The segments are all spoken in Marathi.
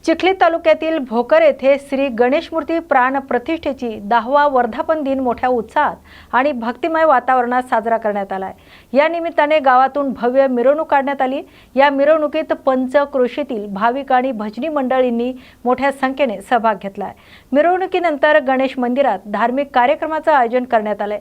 चिखली तालुक्यातील भोकर येथे श्री गणेश मूर्ती प्राण प्रतिष्ठेची 10वा वर्धापन दिन मोठ्या उत्साहात आणि भक्तिमय वातावरणात साजरा करण्यात आला आहे। या निमित्ताने गावातून भव्य मिरवणूक काढण्यात आली। या मिरवणुकीत पंचक्रोशीतील भाविक आणि भजनी मंडळींनी मोठ्या संख्येने सहभाग घेतला। मिरवणुकीनंतर गणेश मंदिरात धार्मिक कार्यक्रमाचे आयोजन करण्यात आले।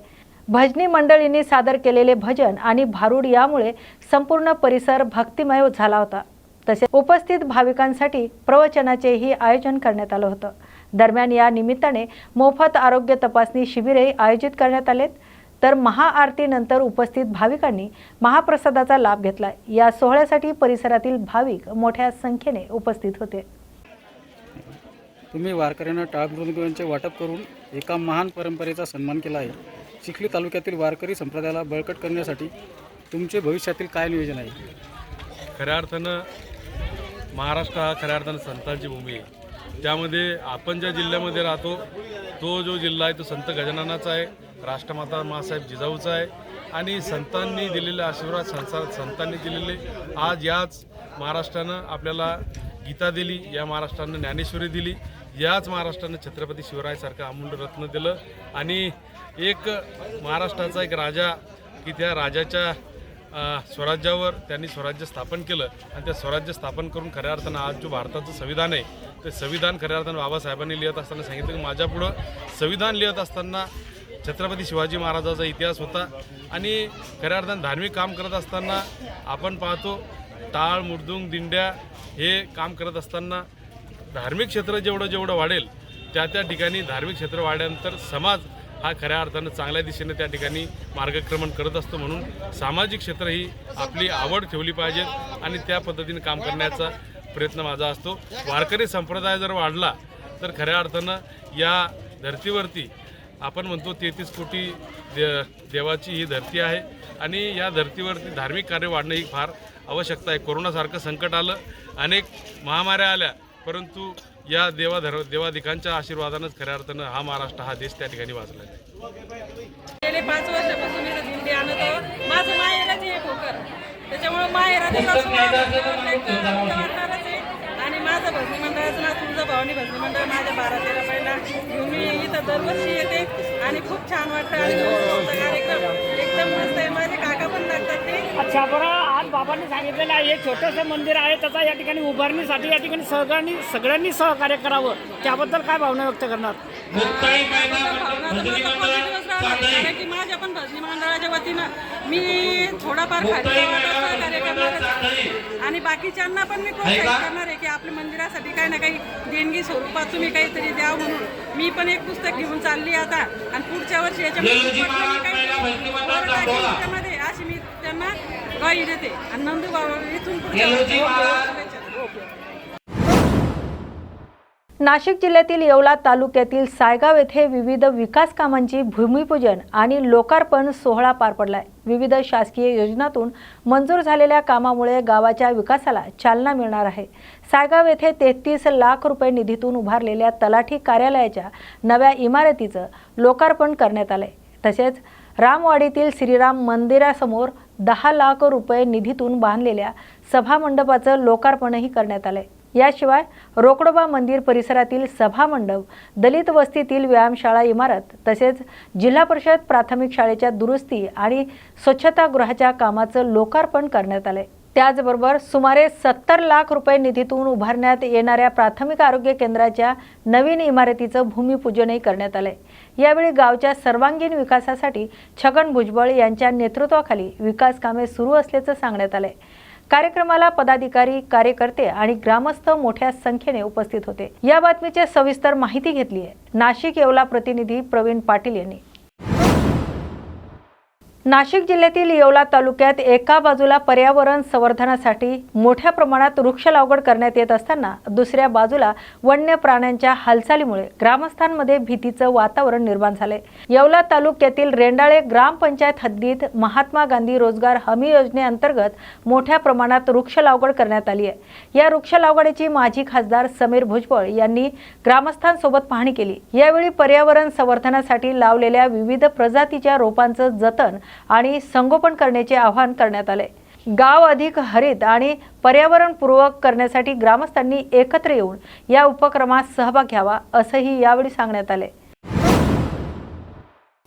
भजनी मंडळींनी सादर केलेले भजन आणि भारूड यामुळे संपूर्ण परिसर भक्तिमय झाला होता। तसेच उपस्थित भाविकांसाठी प्रवचनाचेही आयोजन करण्यात आले होते। दरम्यान या निमित्ताने मोफत आरोग्य तपासणी शिबिरे आयोजित करण्यात आलेत, तर महाआरतीनंतर उपस्थित भाविकांनी महाप्रसादाचा लाभ घेतला। या सोहळ्यासाठी परिसरातील भाविक मोठ्या संख्येने उपस्थित होते। तुम्ही वारकऱ्यांना टाळमृदंगाचे वाटप करून एका महान परंपरेचा सन्मान केला आहे। चिखली तालुक्यातील वारकरी संप्रदायाला बळकट करण्यासाठी तुमचे भविष्यातील काय नियोजन आहे? खऱ्या अर्थानं महाराष्ट्र हा खऱ्या अर्थानं संतांची भूमी आहे। त्यामध्ये आपण ज्या जिल्ह्यामध्ये राहतो तो जो जिल्हा आहे तो संत गजाननाचा आहे, राष्ट्रमाता माँसाहेब जिजाऊचा आहे आणि संतांनी दिलेले आशीर्वाद, संतांनी दिलेले आज याच महाराष्ट्रानं आपल्याला गीता दिली, या महाराष्ट्रानं ज्ञानेश्वरी दिली, याच महाराष्ट्रानं छत्रपती शिवरायासारखं अमूल्य रत्न दिलं आणि एक महाराष्ट्राचा एक राजा की त्या राजाच्या स्वराज्यावर त्यांनी स्वराज्य स्थापन केलं आणि त्या स्वराज्य स्थापन करून खऱ्या अर्थानं आज जो भारताचं संविधान आहे ते संविधान खऱ्या अर्थानं बाबासाहेबांनी लिहित असताना सांगितलं की माझ्यापुढं संविधान लिहित असताना छत्रपती शिवाजी महाराजाचा इतिहास होता आणि खऱ्या अर्थानं धार्मिक काम करत असताना आपण पाहतो टाळ मृदुंग दिंड्या हे काम करत असताना धार्मिक क्षेत्र जेवढं वाढेल त्या ठिकाणी धार्मिक क्षेत्र वाढल्यानंतर समाज हा खऱ्या अर्थानं चांगल्या दिशेने त्या ठिकाणी मार्गक्रमण करत असतो। म्हणून सामाजिक क्षेत्र ही आपली आवड ठेवली पाहिजे आणि त्या पद्धतीने काम करण्याचा प्रयत्न माझा असतो। वारकरी संप्रदाय जर वाढला तर खऱ्या अर्थानं या धर्तीवरती आपण म्हणतो 33 कोटी देवाची ही धरती आहे आणि या धर्तीवरती धार्मिक कार्य वाढणं ही फार आवश्यकता आहे। कोरोनासारखं संकट आलं, अनेक महामाऱ्या आल्या, परंतु या देवाधिकांच्या आशीर्वादानंच खऱ्या अर्थानं हा महाराष्ट्र हा देश त्या ठिकाणी वाचला आहे। गेले 5 वर्षापासून इथं दिंडी आणतो। माझं माहेरच आहे भोकर, त्याच्यामुळे माहेरात आणि माझं भजनी मंडळाचं नाव तुळजा भवानी भजनी मंडळ माझ्या 12-13 महिला घेऊन मी इथं दरवर्षी येते आणि खूप छान वाटतं आणि कार्यक्रम एकदम मस्त आहे। माझे काका पण लागतात ते। अच्छा, बरं, आज बाबांनी सांगितलेलं आहे छोटंसं मंदिर आहे त्याचा या ठिकाणी उभारणीसाठी या ठिकाणी सगळ्यांनी सहकार्य करावं, त्याबद्दल काय भावना व्यक्त करणार? कारण की माझ्या पण भजनी मंडळाच्या वतीनं मी थोडाफार सहकार्य करणार आणि बाकीच्यांना पण मी प्रोत्साहित करणार आहे की आपल्या मंदिरासाठी काही ना काही देणगी स्वरूपात तुम्ही काहीतरी द्या म्हणून मी पण एक पुस्तक घेऊन चालली आता आणि पुढच्या वर्षी याच्यामध्ये अशी मी त्यांना ग्वाही देते आणि नंदू बाबा इथून पुढच्या नाशिक जिल्ह्यातील येवला तालुक्यातील सायगाव येथे विविध विकास कामांची भूमिपूजन आणि लोकार्पण सोहळा पार पडलाय। विविध शासकीय योजनांतून मंजूर झालेल्या कामामुळे गावाच्या विकासाला चालना मिळणार आहे। सायगाव येथे 33 लाख रुपये निधीतून उभारलेल्या तलाठी कार्यालयाच्या नव्या इमारतीचं लोकार्पण करण्यात आलंय। तसेच रामवाडीतील श्रीराम मंदिरासमोर 10 लाख रुपये निधीतून बांधलेल्या सभा मंडपाचं लोकार्पणही करण्यात आलंय। याशिवाय रोकडोबा मंदिर परिसरातील सभा मंडप, दलित वस्तीतील व्यायामशाळा इमारत तसेच जिल्हा परिषद प्राथमिक शाळेच्या दुरुस्ती आणि स्वच्छतागृहाच्या कामाचं लोकार्पण करण्यात आले। त्याचबरोबर सुमारे 70 लाख रुपये निधीतून उभारण्यात येणाऱ्या प्राथमिक आरोग्य केंद्राच्या नवीन इमारतीचं भूमिपूजनही करण्यात आले। यावेळी गावच्या सर्वांगीण विकासासाठी छगन भुजबळ यांच्या नेतृत्वाखाली विकास कामे सुरू असल्याचं सांगण्यात आले। कार्यक्रमाला पदाधिकारी, कार्यकर्ते आणि ग्रामस्थ मोठ्या संख्येने उपस्थित होते। या बातमीची सविस्तर माहिती घेतली आहे नाशिक येवला प्रतिनिधी प्रवीण पाटील यांनी। नाशिक जिल्ह्यातील येवला तालुक्यात एका बाजूला पर्यावरण संवर्धनासाठी मोठ्या प्रमाणात वृक्ष लागवड करण्यात येत असताना दुसऱ्या बाजूला वन्य प्राण्यांच्या हालचालीमुळे ग्रामस्थांमध्ये भीतीचं वातावरण निर्माण झाले। येवला तालुक्यातील रेंडाळे ग्रामपंचायत हद्दीत महात्मा गांधी रोजगार हमी योजनेअंतर्गत मोठ्या प्रमाणात वृक्ष लागवड करण्यात आली आहे। या वृक्ष लागवडीची माजी खासदार समीर भुजबळ यांनी ग्रामस्थांसोबत पाहणी केली। यावेळी पर्यावरण संवर्धनासाठी लावलेल्या विविध प्रजातीच्या रोपांचं जतन आणि संगोपन करण्याचे आवाहन करण्यात आले। गाव अधिक हरित आणि पर्यावरणपूर्वक करण्यासाठी ग्रामस्थांनी एकत्र येऊन या उपक्रमात सहभाग घ्यावा असंही यावेळी सांगण्यात आले.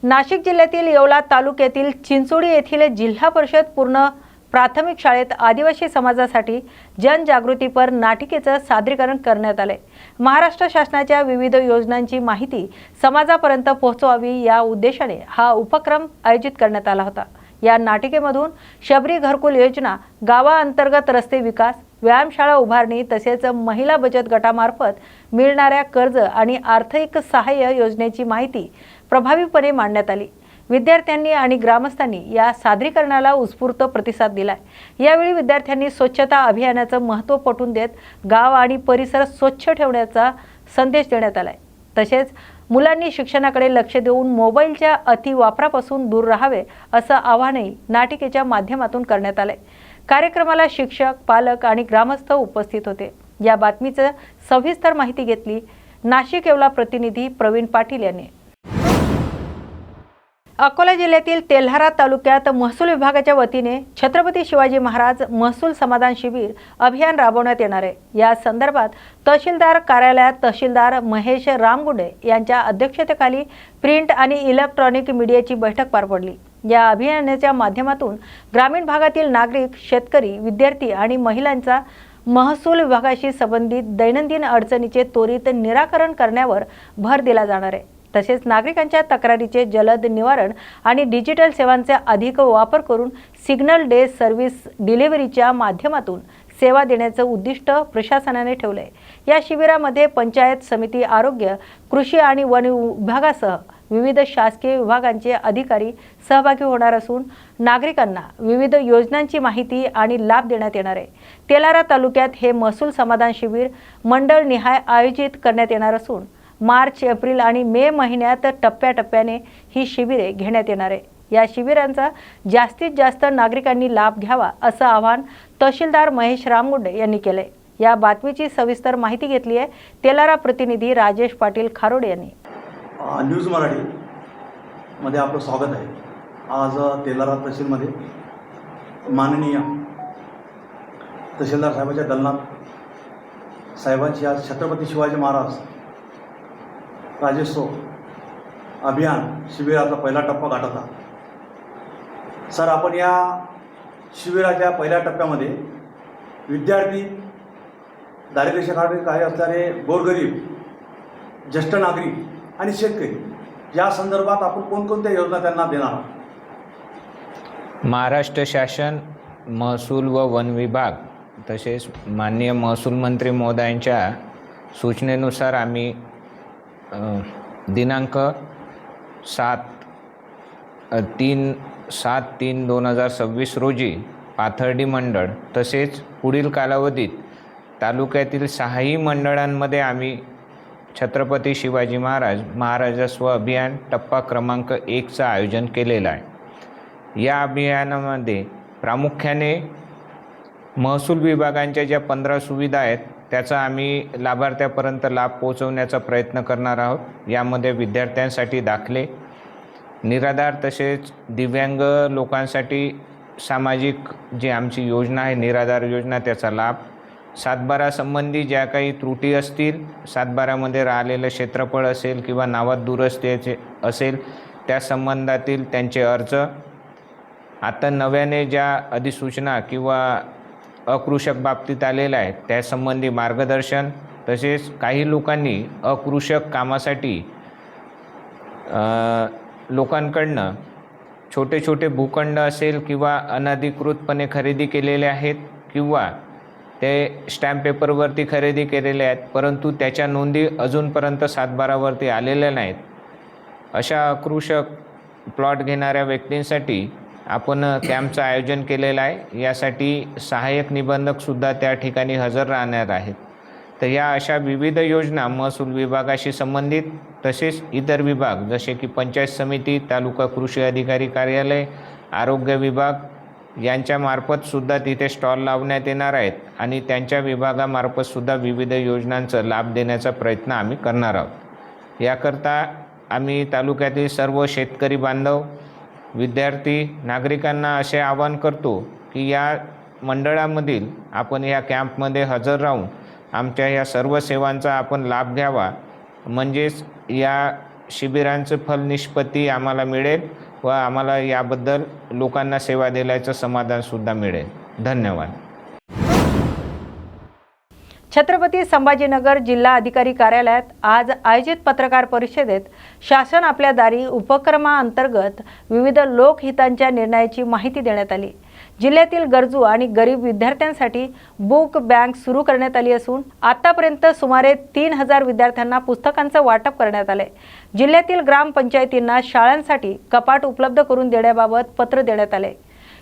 नाशिक जिल्ह्यातील येवला तालुक्यातील चिंचोडी येथील जिल्हा परिषद पूर्ण प्राथमिक शाळेत आदिवासी समाजासाठी जनजागृतीपर नाटिकेचं सादरीकरण करण्यात आले. महाराष्ट्र शासनाच्या विविध योजनांची माहिती समाजापर्यंत पोहोचवावी या उद्देशाने हा उपक्रम आयोजित करण्यात आला होता. या नाटिकेमधून शबरी घरकुल योजना, गावाअंतर्गत रस्ते विकास, व्यायामशाळा उभारणी तसेच महिला बचत गटामार्फत मिळणाऱ्या कर्ज आणि आर्थिक सहाय्य योजनेची माहिती प्रभावीपणे मांडण्यात आली. विद्यार्थ्यांनी आणि ग्रामस्थांनी या सादरीकरणाला उत्स्फूर्त प्रतिसाद दिलाय. यावेळी विद्यार्थ्यांनी स्वच्छता अभियानाचं महत्त्व पटवून देत गाव आणि परिसर स्वच्छ ठेवण्याचा संदेश देण्यात आलाय. तसेच मुलांनी शिक्षणाकडे लक्ष देऊन मोबाईलच्या अतिवापरापासून दूर राहावे असं आवाहनही नाटिकेच्या माध्यमातून करण्यात आले. कार्यक्रमाला शिक्षक, पालक आणि ग्रामस्थ उपस्थित होते. या बातमीचं सविस्तर माहिती घेतली नाशिक येवला प्रतिनिधी प्रवीण पाटील यांनी. अकोला जिल्ह्यातील तेल्हारा तालुक्यात महसूल विभागाच्या वतीने छत्रपती शिवाजी महाराज महसूल समाधान शिबिर अभियान राबवण्यात येणार आहे. या संदर्भात तहसीलदार कार्यालयात तहसीलदार महेश रामगुंडे यांच्या अध्यक्षतेखाली प्रिंट आणि इलेक्ट्रॉनिक मीडियाची बैठक पार पडली. या अभियानाच्या माध्यमातून ग्रामीण भागातील नागरिक, शेतकरी, विद्यार्थी आणि महिलांचा महसूल विभागाशी संबंधित दैनंदिन अडचणीचे त्वरित निराकरण करण्यावर भर दिला जाणार आहे. तसेच नागरिकांच्या तक्रारीचे जलद निवारण आणि डिजिटल सेवांचा अधिक वापर करून सिग्नल डे सर्व्हिस डिलिव्हरीच्या माध्यमातून सेवा देण्याचं उद्दिष्ट प्रशासनाने ठेवले. या शिबिरामध्ये पंचायत समिती, आरोग्य, कृषी आणि वन विभागासह विविध शासकीय विभागांचे अधिकारी सहभागी होणार असून नागरिकांना विविध योजनांची माहिती आणि लाभ देण्यात येणार आहे. तेल्हारा तालुक्यात हे महसूल समाधान शिबिर मंडळनिहाय आयोजित करण्यात येणार असून मार्च, एप्रिल आणि मे महिन्यात टप्प्याटप्प्याने ही शिबिरे घेण्यात येणार आहे. या शिबिरांचा जास्तीत जास्त नागरिकांनी लाभ घ्यावा असं आवाहन तहसीलदार महेश रामगुंडे यांनी केले. या बातमीची सविस्तर माहिती घेतली आहे तेल्हारा प्रतिनिधी राजेश पाटील खारोडे यांनी. न्यूज मराठी मध्ये आपलं स्वागत आहे. आज तेल्हारा तहसीलमध्ये माननीय तहसीलदार साहेबांच्या दलनात साहेबांची आज छत्रपती शिवाजी महाराज राज्योत्सव अभियान शिबिराचा पहिला टप्पा गाठत आहात. सर, आपण या शिबिराच्या पहिल्या टप्प्यामध्ये विद्यार्थी, दारिद्र्यरेषेखालील काही असणारे गोरगरीब, ज्येष्ठ नागरिक आणि शेतकरी या संदर्भात आपण कोणकोणत्या योजना त्यांना देणार आहात? महाराष्ट्र शासन, महसूल व वन विभाग तसेच माननीय महसूल मंत्री महोदयांच्या सूचनेनुसार आम्ही दिनांक 7/3/2026 रोजी पाथर्डी मंडळ तसेच पुढील कालावधीत तालुक्यातील 6ही मंडळांमध्ये आम्ही छत्रपती शिवाजी महाराजस्व अभियान टप्पा क्रमांक 1चं आयोजन केलेलं आहे. या अभियानामध्ये प्रामुख्याने महसूल विभागांच्या ज्या 15 सुविधा आहेत त्याचा आम्ही लाभार्थ्यापर्यंत लाभ पोहोचवण्याचा प्रयत्न करणार आहोत. यामध्ये विद्यार्थ्यांसाठी दाखले, निराधार तसेच दिव्यांग लोकांसाठी सामाजिक जी आमची योजना आहे निराधार योजना त्याचा लाभ, 7/12 संबंधी ज्या काही त्रुटी असतील, 7/12मध्ये राहिलेलं क्षेत्रफळ असेल किंवा नावात दुरुस्ती असेल त्या संबंधातील त्यांचे अर्ज, आता नव्याने ज्या अधिसूचना किंवा अकृषक बाबतीत आलेलं आहे त्यासंबंधी मार्गदर्शन, तसेच काही लोकांनी अकृषक कामासाठी लोकांकडनं छोटे छोटे भूखंड असेल किंवा अनधिकृतपणे खरेदी केलेले आहेत किंवा ते स्टॅम्प पेपरवरती खरेदी केलेले आहेत परंतु त्याच्या नोंदी अजूनपर्यंत 7/12वरती आलेल्या नाहीत, अशा अकृषक प्लॉट घेणाऱ्या व्यक्तींसाठी आपण कॅम्पचं आयोजन केलेलं आहे. यासाठी सहाय्यक निबंधकसुद्धा त्या ठिकाणी हजर राहणार आहेत. तर या अशा विविध योजना महसूल विभागाशी संबंधित तसेच इतर विभाग जसे की पंचायत समिती, तालुका कृषी अधिकारी कार्यालय, आरोग्य विभाग यांच्यामार्फतसुद्धा तिथे स्टॉल लावण्यात येणार आहेत आणि त्यांच्या विभागामार्फतसुद्धा विविध योजनांचा लाभ देण्याचा प्रयत्न आम्ही करणार आहोत. याकरता आम्ही तालुक्यातील सर्व शेतकरी बांधव, विद्यार्थी, नागरिकांना असे आवाहन करतो की या मंडळामधील आपण या कॅम्पमध्ये हजर राहून आमच्या या सर्व सेवांचा आपण लाभ घ्यावा, म्हणजेच या शिबिरांचं फलनिष्पत्ती आम्हाला मिळेल व आम्हाला याबद्दल लोकांना सेवा दिल्याचं समाधानसुद्धा मिळेल. धन्यवाद. छत्रपती संभाजीनगर जिल्हा अधिकारी कार्यालयात आज आयोजित पत्रकार परिषदेत शासन आपल्या दारी उपक्रमाअंतर्गत विविध लोकहितांच्या निर्णयाची माहिती देण्यात आली. जिल्ह्यातील गरजू आणि गरीब विद्यार्थ्यांसाठी बुक बँक सुरू करण्यात आली असून आतापर्यंत सुमारे 3000 विद्यार्थ्यांना पुस्तकांचं वाटप करण्यात आले. जिल्ह्यातील ग्रामपंचायतींना शाळांसाठी कपाट उपलब्ध करून देण्याबाबत पत्र देण्यात आले.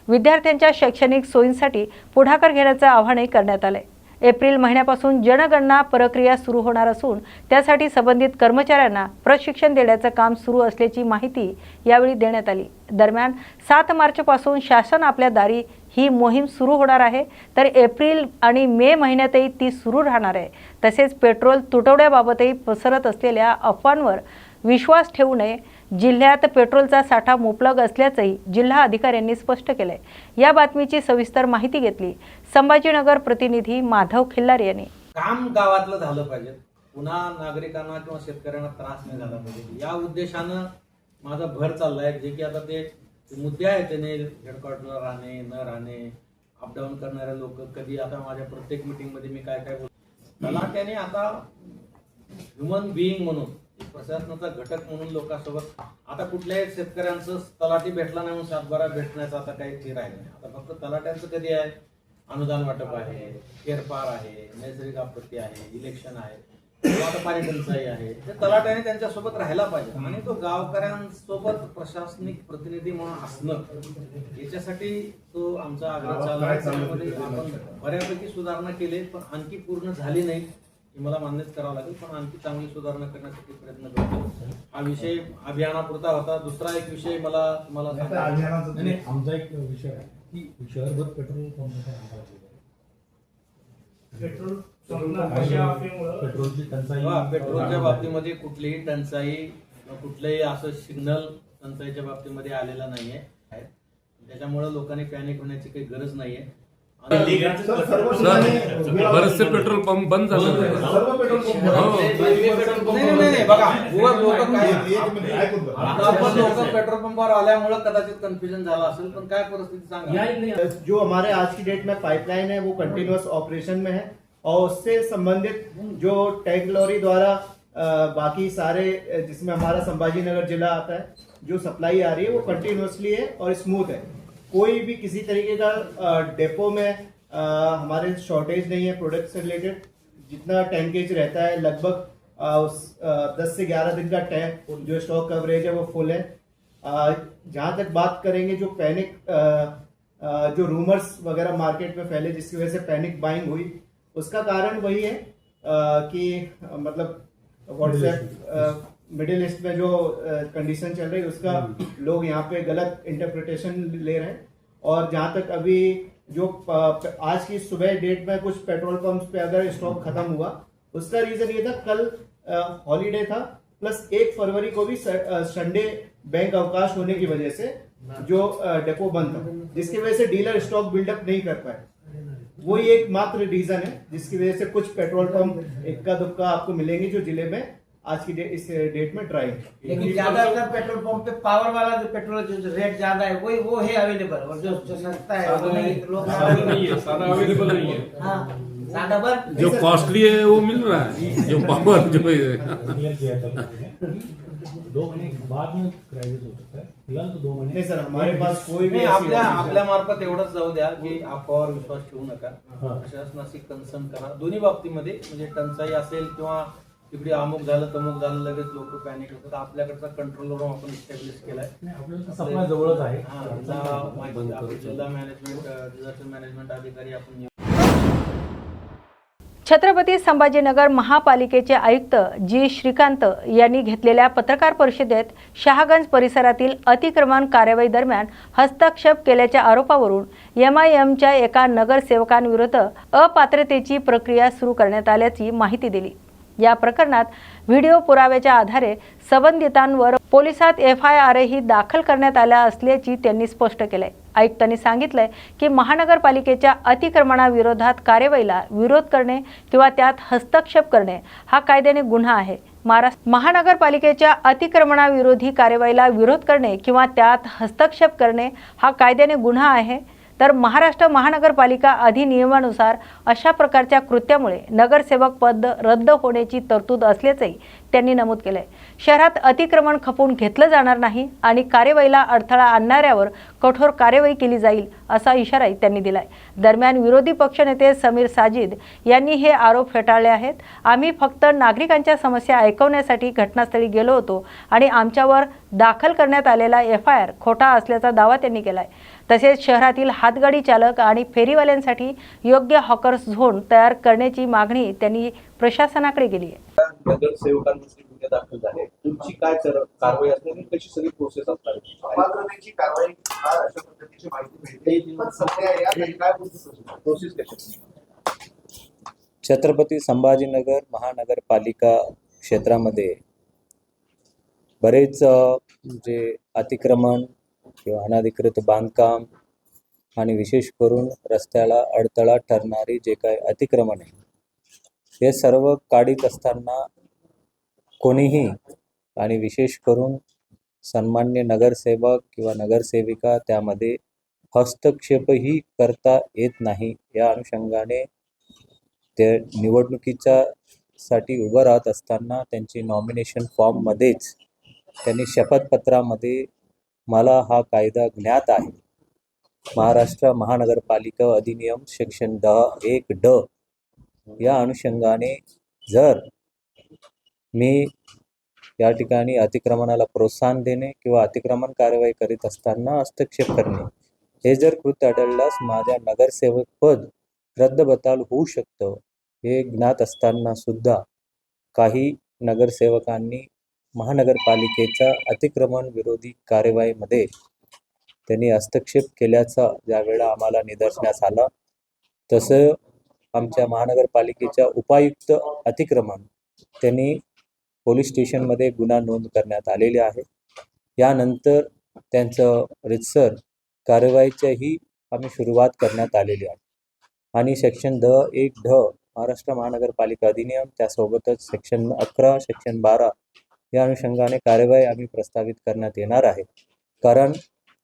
विद्यार्थ्यांच्या शैक्षणिक सोयींसाठी पुढाकार घेण्याचं आवाहनही करण्यात आले. एप्रिल महिन्यापासून जनगणना प्रक्रिया सुरू होणार असून त्यासाठी संबंधित कर्मचाऱ्यांना प्रशिक्षण देण्याचं काम सुरू असल्याची माहिती यावेळी देण्यात आली. दरम्यान 7 मार्चपासून शासन आपल्या दारी ही मोहीम सुरू होणार आहे, तर एप्रिल आणि मे महिन्यातही ती सुरू राहणार आहे. तसेच पेट्रोल तुटवड्याबाबतही पसरत असलेल्या अफवांवर विश्वास ठेवू नये. जिल्ह्यात पेट्रोलचा साठा मुबलक असल्याचंही जिल्हा अधिकाऱ्यांनी स्पष्ट केलंय. या बातमीची सविस्तर माहिती घेतली संभाजीनगर प्रतिनिधी माधव खिल्लार यांनी. काम गावातलं झालं पाहिजे, पुन्हा नागरिकांना किंवा शेतकऱ्यांना त्रास नाही झाला पाहिजे, या उद्देशानं माझा भर चाललाय. जे की आता ते मुद्दे आहेत त्याने हेडक्वार्टरला राहणे न राहणे, अपडाऊन करणारे लोक, कधी आता माझ्या प्रत्येक मीटिंगमध्ये मी काय बोलतो, मला त्याने आता ह्युमन बिईंग म्हणून प्रशासनाचा घटक म्हणून लोकांसोबत आता कुठल्याही शेतकऱ्यांचं तलाठी भेटला नाही म्हणून सातबारा भेटण्याचं आता काही ते राहिलं नाही. आता फक्त तलाट्यांचं कधी आहे, अनुदान वाटप आहे, फेरफार आहे, नैसर्गिक आपत्ती आहे, इलेक्शन आहे किंवा आता पाणी टंचाई आहे, ते तलाट्याने त्यांच्यासोबत राहायला पाहिजे आणि तो गावकऱ्यांसोबत प्रशासनिक प्रतिनिधी म्हणून असणं, याच्यासाठी तो आमचा आग्रह चालू आहे. त्यामध्ये आपण बऱ्यापैकी सुधारणा केली, पण आणखी पूर्ण झाली नाही हे मला मान्यच करावं लागेल, पण आणखी चांगली सुधारणा करण्यासाठी प्रयत्न करतो. हा विषय अभियानापुरता होता. दुसरा एक विषय मला तुम्हाला आमचा एक विषय आहे की शहरभर पेट्रोल पंप पेट्रोलची टंचाई, पेट्रोलच्या बाबतीमध्ये कुठलीही टंचाई, कुठलंही असं सिग्नल टंचाईच्या बाबतीमध्ये आलेला नाहीये. त्याच्यामुळे लोकांनी पॅनिक होण्याची काही गरज नाहीये. बरेचसे पेट्रोल पंप बंद झाले. नाही बघा, लोक पेट्रोल पंपावर आल्यामुळे कदाचित कन्फ्युजन झालं असेल, पण काय परिस्थिती सांगा. जो हमारे आज की डेट में पाइपलाइन है वो कंटिन्यूअस ऑपरेशन में है और उससे संबंधित जो टैंक लॉरी द्वारा बाकी सारे जिसमें हमारा संभाजीनगर जिला आता है, जो सप्लाई आ रही है वो कंटिन्यूअसली है और स्मूथ है. कोई भी किसी तरीके का डेपो में हमारे शॉर्टेज नहीं है. प्रोडक्ट से रिलेटेड जितना टैंकेज रहता है लगभग 10 से 11 दिन का टैंक जो स्टॉक कवरेज है वो फुल है. जहाँ तक बात करेंगे जो पैनिक जो रूमर्स वगैरह मार्केट में फैले जिसकी वजह से पैनिक बाइंग हुई, उसका कारण वही है कि मतलब व्हाट्सएप मिडिल ईस्ट में जो कंडीशन चल रही है उसका लोग यहाँ पे गलत इंटरप्रिटेशन ले रहे हैं. और जहाँ तक अभी जो आज की सुबह डेट में कुछ पेट्रोल पंप्स पे अगर स्टॉक खत्म हुआ, उसका रीजन ये था कल हॉलीडे था, प्लस 1 फरवरी को भी संडे बैंक अवकाश होने की वजह से जो डेपो बंद था, जिसकी वजह से डीलर स्टॉक बिल्डअप नहीं कर पाए. वही एक मात्र रीजन है जिसकी वजह से कुछ पेट्रोल पंप इक्का दुक्का आपको मिलेंगे जो जिले में आज की इस डेट में ड्राई. लेकिन ज्यादातर पेट्रोल पंप पे पावर वाला जो पेट्रोल जो रेट ज्यादा है वही वो है अवेलेबल, और जो सस्ता है वो लोग साधा अवेलेबल नहीं है. सादा पर जो कॉस्टली है वो मिल रहा है, जो पावर जो है 2 महीने बाद में क्राइसिस हो सकता है. फिलहाल तो 2 महीने नहीं सर, हमारे पास कोई भी आपल्या मार्फत एवढंच जाऊ द्या की अफवावर विश्वास ठेवू नका. प्रशासनाशी कन्सर्न करा दोन्ही बाबतीमध्ये, म्हणजे टंचाई असेल किंवा तिकडे अमुक झालं तमुक झालं लगेच लोक पॅनिक होतात. आपल्याकडचा कंट्रोल रूम आपण इस्टॅब्लिश केलाय. सप्लाय जवळच आहे. जिल्हा मॅनेजमेंट डिझास्टर मॅनेजमेंट अधिकारी आपण. छत्रपती संभाजीनगर महापालिकेचे आयुक्त जी श्रीकांत यांनी घेतलेल्या पत्रकार परिषदेत शहागंज परिसरातील अतिक्रमण कारवाई दरम्यान हस्तक्षेप केल्याच्या आरोपावरून MIMच्या एका नगरसेवकांविरुद्ध अपात्रतेची प्रक्रिया सुरू करण्यात आल्याची माहिती दिली. या प्रकरणात व्हिडिओ पुराव्याच्या आधारे संबंधितांवर पोलिसात FIRही दाखल करण्यात आल्या असल्याची त्यांनी स्पष्ट केले. आयुक्तांनी सांगितलंय की महानगरपालिकेच्या अतिक्रमणाविरोधात कार्यवाहीला विरोध करणे किंवा त्यात हस्तक्षेप करणे हा कायद्याने गुन्हा आहे. महानगरपालिकेच्या अतिक्रमणाविरोधी कार्यवाहीला विरोध करणे किंवा त्यात हस्तक्षेप करणे हा कायद्याने गुन्हा आहे. तर महाराष्ट्र महानगरपालिका अधिनियमानुसार अशा प्रकारच्या कृत्यामुळे नगरसेवक पद रद्द होण्याची तरतूद असल्याचंही त्यांनी नमूद केलंय. शहरात अतिक्रमण खपवून घेतलं जाणार नाही आणि कार्यवाहीला अडथळा आणणाऱ्यावर कठोर कार्यवाही केली जाईल असा इशाराही त्यांनी दिलाय. दरम्यान विरोधी पक्षनेते समीर साजिद यांनी हे आरोप फेटाळले आहेत. आम्ही फक्त नागरिकांच्या समस्या ऐकवण्यासाठी घटनास्थळी गेलो होतो आणि आमच्यावर दाखल करण्यात आलेला FIR खोटा असल्याचा दावा त्यांनी केलाय. तसेच शहरातील हातगाडी चालक आणि फेरीवाल्यांसाठी योग्य हॉकर्स झोन तयार करण्याची मागणी त्यांनी प्रशासनाकडे केली आहे. नगरसेवकांवरती गुन्हे दाखल झाले, तुमची काय कारवाई असणार आणि कशी सगळी प्रोसेस असणार? अपात्रतेची कारवाई अशा पद्धतीची माहिती मिळते, पण सध्या या काय प्रोसेस कशी? छत्रपती संभाजीनगर महानगरपालिका क्षेत्रामध्ये बरेच जे अतिक्रमण किंवा अनधिकृत बांधकाम आणि विशेष करून रस्त्याला अडथळा ठरणारी जे काही अतिक्रमण आहे हे सर्व काढीत असताना कोणीही आणि विशेष करून सन्मान्य नगरसेवक किंवा नगरसेविका त्यामध्ये हस्तक्षेपही करता येत नाही. या अनुषंगाने ते निवडणुकीच्या साठी उभं राहत असताना त्यांची नॉमिनेशन फॉर्ममध्येच त्यांनी शपथपत्रामध्ये मला हा कायदा ज्ञात आहे, महाराष्ट्र महानगरपालिका अधिनियम सेक्शन 10(1)(ड) या अनुषंगाने जर मी या ठिकाणी अतिक्रमणाला प्रोत्साहन देणे किंवा अतिक्रमण कारवाई करीत असताना हस्तक्षेप करणे हे जर कृत्य आढळल्यास माझ्या नगरसेवक पद रद्दबातल होऊ शकतं. हे ज्ञात असताना सुद्धा काही नगरसेवकांनी महानगरपालिकेच्या अतिक्रमण विरोधी कार्यवाहीमध्ये त्यांनी हस्तक्षेप केल्याचा ज्यावेळेला आम्हाला निदर्शनास आला, तसं आमच्या महानगरपालिकेच्या उपायुक्त अतिक्रमण त्यांनी पोलीस स्टेशनमध्ये गुन्हा नोंद करण्यात आलेले आहे. यानंतर त्यांचं रितसर कारवाईच्याही आम्ही सुरुवात करण्यात आलेली आहे आणि सेक्शन 10(1)(ड) महाराष्ट्र महानगरपालिका अधिनियम त्यासोबतच सेक्शन 11, सेक्शन 12 या अनुषंगाने कार्यवाही आम्ही प्रस्तावित करण्यात येणार आहे. कारण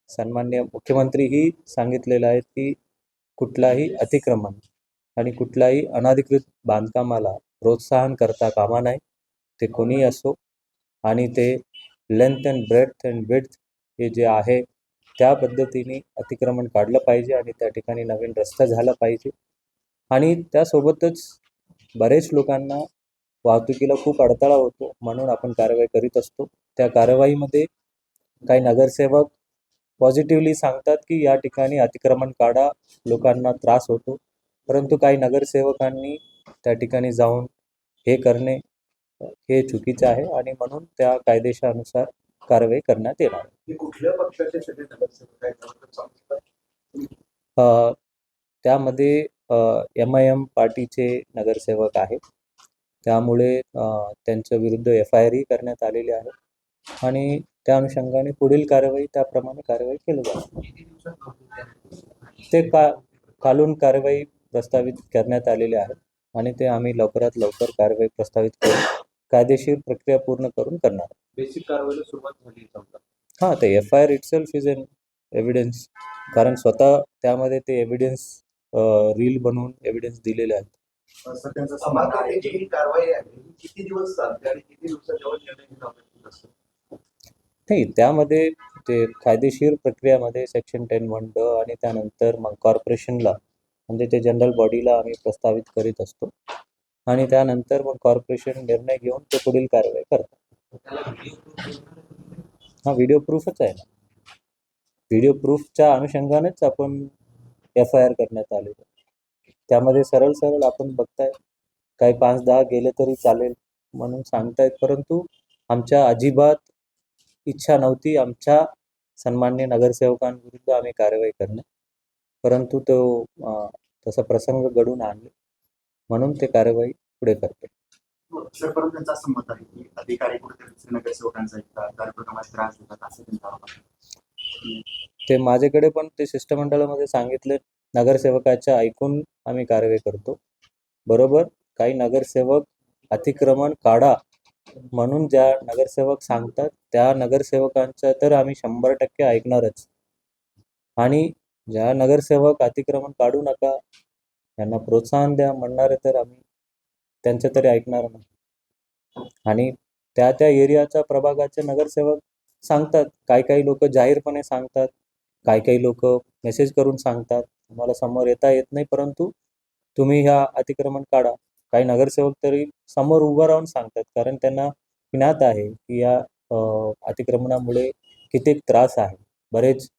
सन्माननीय मुख्यमंत्रीही सांगितलेलं आहे की कुठलाही अतिक्रमण आणि कुठलाही अनधिकृत बांधकामाला प्रोत्साहन करता कामा नये. ते कोणीही असो आणि ते length and breadth and width हे जे आहे त्या पद्धतीने अतिक्रमण काढलं पाहिजे आणि त्या ठिकाणी नवीन रस्ता झाला पाहिजे. आणि त्यासोबतच बरेच लोकांना वाहतुकीला खूप अडथळा होतो, म्हणून आपण कारवाई करीत असतो. त्या कारवाईमध्ये काही नगरसेवक पॉझिटिव्हली सांगतात की या ठिकाणी अतिक्रमण काढा, लोकांना त्रास होतो, परंतु काही नगरसेवकांनी त्या ठिकाणी जाऊन हे करणे हे चुकीचं आहे आणि म्हणून त्या कायदेशानुसार कारवाई करण्यात येणार. कुठल्या पक्षाचे सगळे नगरसेवक आहेत? त्यामध्ये MIM पार्टीचे नगरसेवक आहेत, त्यामुळे त्यांच्या विरुद्ध FIR करण्यात आलेले आहे आणि त्या अनुषंगाने पुढील कारवाई त्याप्रमाणे कारवाई केली जाईल. ते कानून कारवाई प्रस्तावित करण्यात आलेले आहे आणि ते आम्ही लवकरात लवकर कारवाई प्रस्तावित करून कायदेशीर प्रक्रिया पूर्ण करून करणार. बेसिक कारवाईला सुरुवात झाली समजा. हां, ते FIR itself is an evidence, कारण स्वतः त्यामध्ये ते एव्हिडन्स रील बनवून एव्हिडन्स दिलेले आहेत. त्यांचा समाजाची ही कारवाई आहे किती दिवस चालते आणि किती दिवसाच्या निर्णय घेणं अपेक्षित असतं? नाही, त्यामध्ये ते कायदेशीर प्रक्रियामध्ये सेक्शन 10(1)(ड) आणि त्यानंतर मग कॉर्पोरेशनला म्हणजे ते जनरल बॉडीला आम्ही प्रस्तावित करीत असतो आणि त्यानंतर मग कॉर्पोरेशन निर्णय घेऊन ते पुढील कारवाई करतात. हा व्हिडिओ प्रूफच आहे ना. व्हिडिओ प्रूफच्या अनुषंगानेच आपण FIR करण्यात आले. त्यामध्ये सरळ आपण बघताय काही 5-10 गेले तरी चालेल म्हणून सांगतायत, परंतु आमच्या अजिबात इच्छा नव्हती आमच्या सन्मान्य नगरसेवकांविरुद्ध आम्ही कारवाई करणे, परंतु तो तसा प्रसंग घडून आणले म्हणून ते कारवाई पुढे करते. सर, परंतु त्यांचं असं मत आहे की अधिकारी कुठेतरी नगरसेवकांचा कार्यक्रमात त्रास देतात असं त्यांचा आरोप आहे. ते माझ्याकडे पण ते शिष्टमंडळामध्ये सांगितले नगरसेवकाच्या ऐकून आम्ही कारवाई करतो. बरोबर काही नगरसेवक अतिक्रमण काढा म्हणून ज्या नगरसेवक सांगतात त्या नगरसेवकांचं तर आम्ही 100% ऐकणारच. आणि ज्या नगरसेवक अतिक्रमण काढू नका यांना प्रोत्साहन द्या म्हणणारे तर आम्ही त्यांचं तरी ऐकणार नाही. आणि त्या त्या एरियाचा प्रभागाचे नगरसेवक सांगतात, काही लोक जाहीरपणे सांगतात, काही लोक मेसेज करून सांगतात, तुम्हाला समोर येता येत नाही परंतु तुम्ही ह्या अतिक्रमण काढा. काही नगरसेवक तरी समोर उभं राहून सांगतात, कारण त्यांना ज्ञात आहे की या अतिक्रमणामुळे किती त्रास आहे. बरेच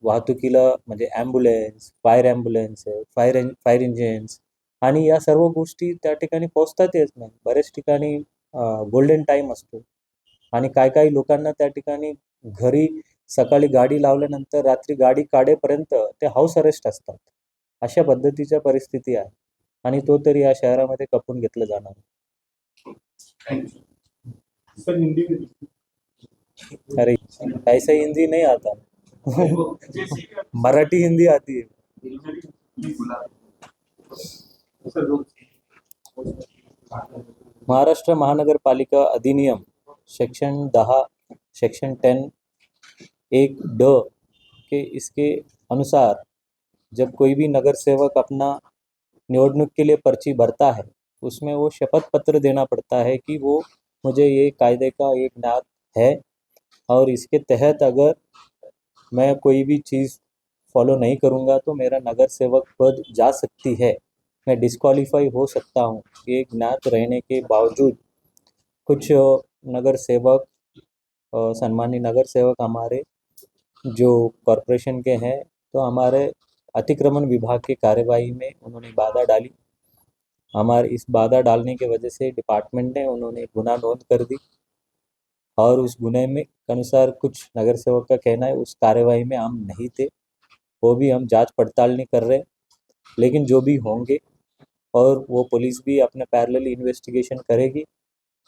वाहतुकीला म्हणजे ॲम्ब्युलन्स, फायर इंजिन्स आणि या सर्व गोष्टी त्या ठिकाणी पोहोचतात येत नाही. बऱ्याच ठिकाणी गोल्डन टाईम असतो आणि काही लोकांना त्या ठिकाणी घरी सकाळी गाडी लावल्यानंतर रात्री गाडी काढेपर्यंत ते हाऊस अरेस्ट असतात. अशा पद्धतीच्या परिस्थिती आहे आणि तो तरी या शहरामध्ये खपून घेतलं जाणार. सर हिंदी में अरे ऐसा हिंदी नहीं आता मराठी हिंदी आती है. महाराष्ट्र महानगरपालिका अधिनियम सेक्शन 10 सेक्शन 10 एक ड के इसके अनुसार जब कोई भी नगर सेवक अपना निवडणूक के लिए पर्ची भरता है उसमें वो शपथ पत्र देना पड़ता है कि वो मुझे ये कायदे का एक ज्ञात है और इसके तहत अगर मैं कोई भी चीज़ फॉलो नहीं करूँगा तो मेरा नगर सेवक पद जा सकती है, मैं डिस्क्वालीफाई हो सकता हूँ. ये ज्ञात रहने के बावजूद कुछ नगर सेवक सम्मानीय नगर सेवक हमारे जो कॉरपोरेशन के हैं तो हमारे अतिक्रमण विभाग की कार्यवाही में उन्होंने बाधा डाली. हमारे इस बाधा डालने की वजह से डिपार्टमेंट ने उन्होंने गुनाह नोंद कर दी और उस गुने में के अनुसार कुछ नगर सेवक का कहना है उस कार्यवाही में हम नहीं थे, वो भी हम जांच पड़ताल नहीं कर रहे. लेकिन जो भी होंगे और वो पुलिस भी अपना पैरेलल इन्वेस्टिगेशन करेगी.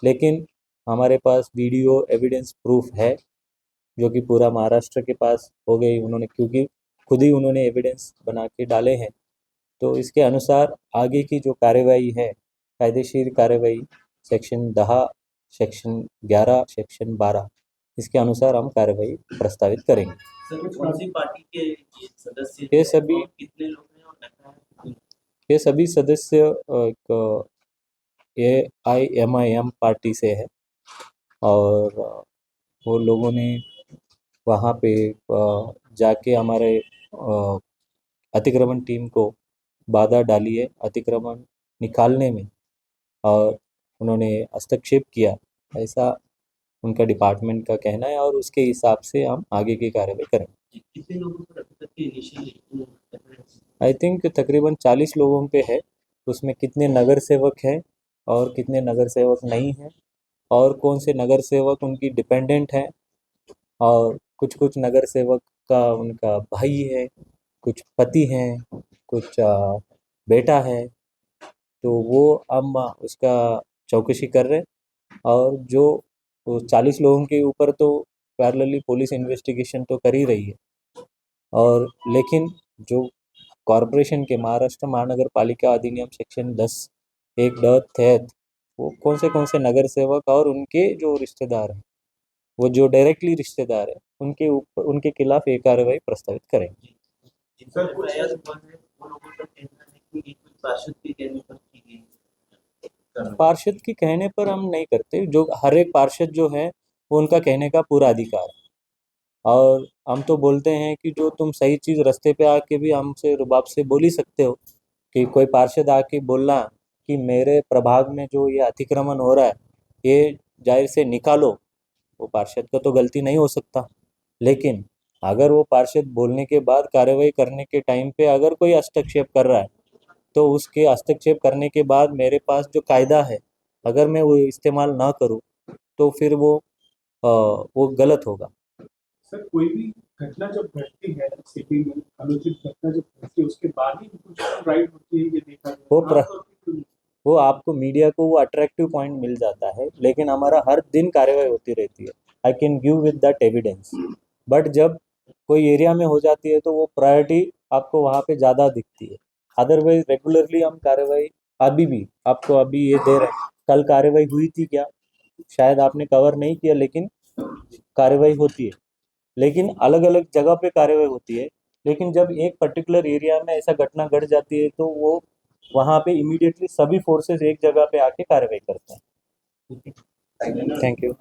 लेकिन हमारे पास वीडियो एविडेंस प्रूफ है जो कि पूरा महाराष्ट्र के पास हो गई उन्होंने, क्योंकि खुद ही उन्होंने एविडेंस बना के डाले हैं. तो इसके अनुसार आगे की जो कार्यवाही है कायदेशीर कार्यवाही सेक्शन 10 सेक्शन 11 सेक्शन 12 इसके अनुसार हम कार्यवाही प्रस्तावित करेंगे. कौन सी पार्टी के ये सदस्य ये सभी कितने लोग हैं और क्या है? ये सभी सदस्य AIMIM पार्टी से है और वो लोगों ने वहाँ पे जाके हमारे अतिक्रमण टीम को बाधा डाली है अतिक्रमण निकालने में और उन्होंने हस्तक्षेप किया, ऐसा उनका डिपार्टमेंट का कहना है और उसके हिसाब से हम आगे की कार्रवाई करेंगे. कितने लोगों को अभी तक की इनिशियली आई थिंक तकरीबन 40 लोगों पे है. उसमें कितने नगर सेवक हैं और कितने नगर सेवक नहीं हैं और कौन से नगर सेवक उनकी डिपेंडेंट हैं और कुछ नगर सेवक का उनका भाई है, कुछ पति हैं, कुछ बेटा है. तो वो हम उसका चौकसी कर रहे हैं और जो 40 लोगों के ऊपर तो पैरेलली पुलिस इन्वेस्टिगेशन तो कर ही रही है. और लेकिन जो कॉरपोरेशन के महाराष्ट्र महानगर पालिका अधिनियम सेक्शन 10 एक ड तहत वो कौन से नगर सेवक और उनके जो रिश्तेदार हैं, वो जो डायरेक्टली रिश्तेदार हैं, उनके ऊपर उनके खिलाफ एक कार्रवाई प्रस्तावित करेंगे. सर कुछ वो लोगों का कहना है कि ये कोई पार्षद के कहने पर की गई. पार्षद के कहने पर हम नहीं करते. जो हर एक पार्षद जो है वो उनका कहने का पूरा अधिकार है और हम तो बोलते हैं कि जो तुम सही चीज़ रास्ते पे आके भी हमसे रुबाब से बोल ही सकते हो कि कोई पार्षद आके बोलना कि मेरे प्रभाग में जो ये अतिक्रमण हो रहा है ये जाहिर से निकालो, वो पार्षद का तो गलती नहीं हो सकता. लेकिन अगर वो पार्षद बोलने के बाद कार्रवाई करने के टाइम पे अगर कोई हस्तक्षेप कर रहा है तो उसके हस्तक्षेप करने के बाद मेरे पास जो कायदा है अगर मैं वो इस्तेमाल ना करूँ तो फिर वो गलत होगा. सर कोई भी घटना जब घटती है सिटी में, आलोचित घटना जब घटती है उसके बाद ही कुछ राइट होती है, ये देखा गया. वो आपको मीडिया को वो अट्रैक्टिव पॉइंट मिल जाता है, लेकिन हमारा हर दिन कार्रवाई होती रहती है. आई कैन गिव विद दैट एविडेंस. बट जब कोई एरिया में हो जाती है तो वो प्रायोरिटी आपको वहाँ पे ज़्यादा दिखती है। अदरवाइज रेगुलरली हम कार्रवाई अभी भी आपको अभी ये दे रहे हैं। कल कार्रवाई हुई थी क्या, शायद आपने कवर नहीं किया, लेकिन कार्रवाई होती है। लेकिन अलग अलग जगह पे कार्रवाई होती है, लेकिन जब एक पर्टिकुलर एरिया में ऐसा घटना घट जाती है तो वो वहाँ पे इमीडिएटली सभी फोर्सेस एक जगह पे आके कार्रवाई करते हैं। Thank you.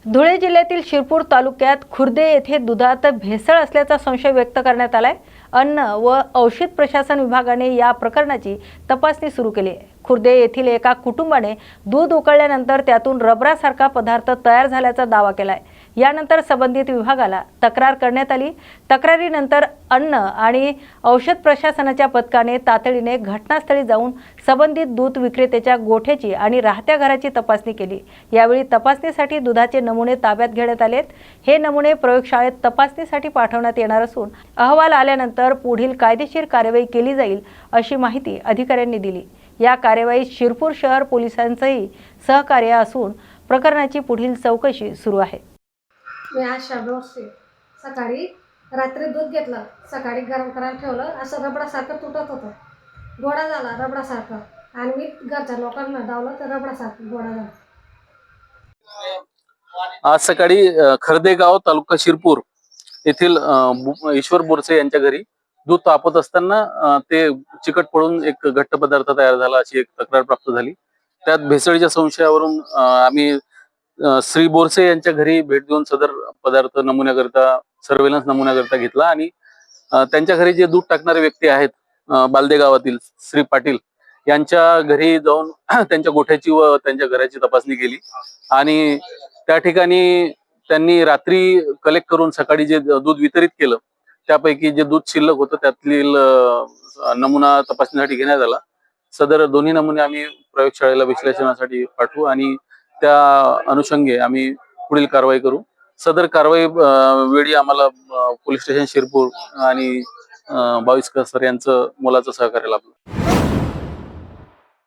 धुळे जिल्ह्यातील शिरपूर तालुक्यात खुर्दे येथे दुधात भेसळ असल्याचा संशय व्यक्त करण्यात आलाय। अन्न व औषध प्रशासन विभागाने या प्रकरणाची तपासणी सुरू केली आहे। खुर्दे येथील एका कुटुंबाने दूध उकळल्यानंतर त्यातून रबरासारखा पदार्थ तयार झाल्याचा दावा केलाय। यानंतर संबंधित विभागाला तक्रार करण्यात आली। तक्रारीनंतर अन्न आणि औषध प्रशासनाच्या पथकाने तातडीने घटनास्थळी जाऊन संबंधित दूध विक्रेत्याच्या गोठ्याची आणि राहत्या घराची तपासणी केली। यावेळी तपासणीसाठी दुधाचे नमुने ताब्यात घेण्यात आलेत। हे नमुने प्रयोगशाळेत तपासणीसाठी पाठवण्यात येणार असून अहवाल आल्यानंतर पुढील कायदेशीर कार्यवाही केली जाईल अशी माहिती अधिकाऱ्यांनी दिली। या कार्यवाहीत शिरपूर शहर पोलिसांचेही सहकार्य असून प्रकरणाची पुढील चौकशी सुरू आहे। मी आशा बोरसे सकाळी रात्री दूध घेतलं, सकाळी गरम करायला ठेवलं, असं रबडासारखं तुटत होतं, गोळा झाला रबडासारखं, आणि मी घरच्या लोकांना दावलं तर रबडासारखं गोळा झाला। आज सकाळी खर्देगाव तालुका शिरपूर येथील ईश्वर बोरसे यांच्या घरी दूध तापत असताना ते चिकट पडून एक घट्ट पदार्थ तयार झाला अशी एक तक्रार प्राप्त झाली। त्यात भेसळीच्या संशयावरून आम्ही श्री बोरसे यांच्या घरी भेट देऊन सदर पदार्थ नमुन्याकरता सर्वेलन्स नमुन्याकरता घेतला आणि त्यांच्या घरी जे दूध टाकणारे व्यक्ती आहेत बालदे गावातील श्री पाटील यांच्या घरी जाऊन त्यांच्या गोठ्याची व त्यांच्या घराची तपासणी केली आणि त्या ठिकाणी त्यांनी रात्री कलेक्ट करून सकाळी जे दूध वितरित केलं त्यापैकी जे दूध शिल्लक होतं त्यातील नमुना तपासणीसाठी घेण्यात आला। सदर दोन्ही नमुने आम्ही प्रयोगशाळेला विश्लेषणासाठी पाठवू आणि त्या अनुषंगे आम्ही पुढील कारवाई करू। सदर कारवाई वेळी आम्हाला पोलीस स्टेशन शिरपूर आणि बाविस्कर सर यांचं मोलाचं सहकार्य लाभलं।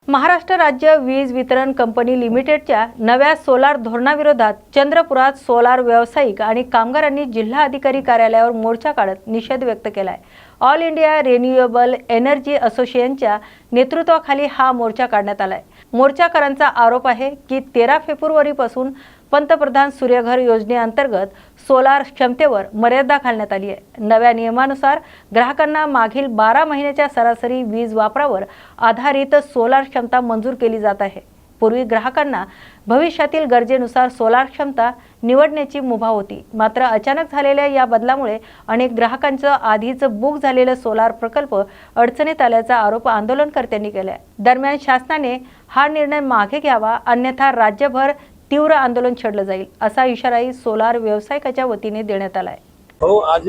महाराष्ट्र राज्य वीज वितरण कंपनी लिमिटेडच्या नव्या सोलार धोरणाविरोधात चंद्रपुरात सोलार व्यावसायिक आणि कामगारांनी जिल्हा अधिकारी कार्यालयावर मोर्चा काढत निषेध व्यक्त केलाय। ऑल इंडिया रिन्युएबल एनर्जी असोसिएशनच्या नेतृत्वाखाली हा मोर्चा काढण्यात आलाय। मोर्चाकारांचा आरोप आहे की 13 फेब्रुवारीपासून पंतप्रधान सूर्यघर योजनेअंतर्गत सोलार क्षमतेवर मर्यादा घालण्यात आली आहे। नव्या नियमानुसार ग्राहकांना मागील 12 महिन्याच्या सरासरी वीज वापरावर आधारित सोलार क्षमता मंजूर केली जात आहे। पूर्वी ग्राहकांना भविष्यातील गरजेनुसार सोलार क्षमता निवडण्याची मुभा होती, मात्र अचानक झालेल्या या बदलामुळे अनेक ग्राहकांचं आधीच बुक झालेलं सोलार प्रकल्प अडचणीत आल्याचा आरोप आंदोलनकर्त्यांनी केलाय। दरम्यान शासनाने हा निर्णय मागे घ्यावा, अन्यथा राज्यभर तीव्र आंदोलन छेडलं जाईल असा इशाराही सोलार व्यावसायिकाच्या वतीने देण्यात आलाय। हो, आज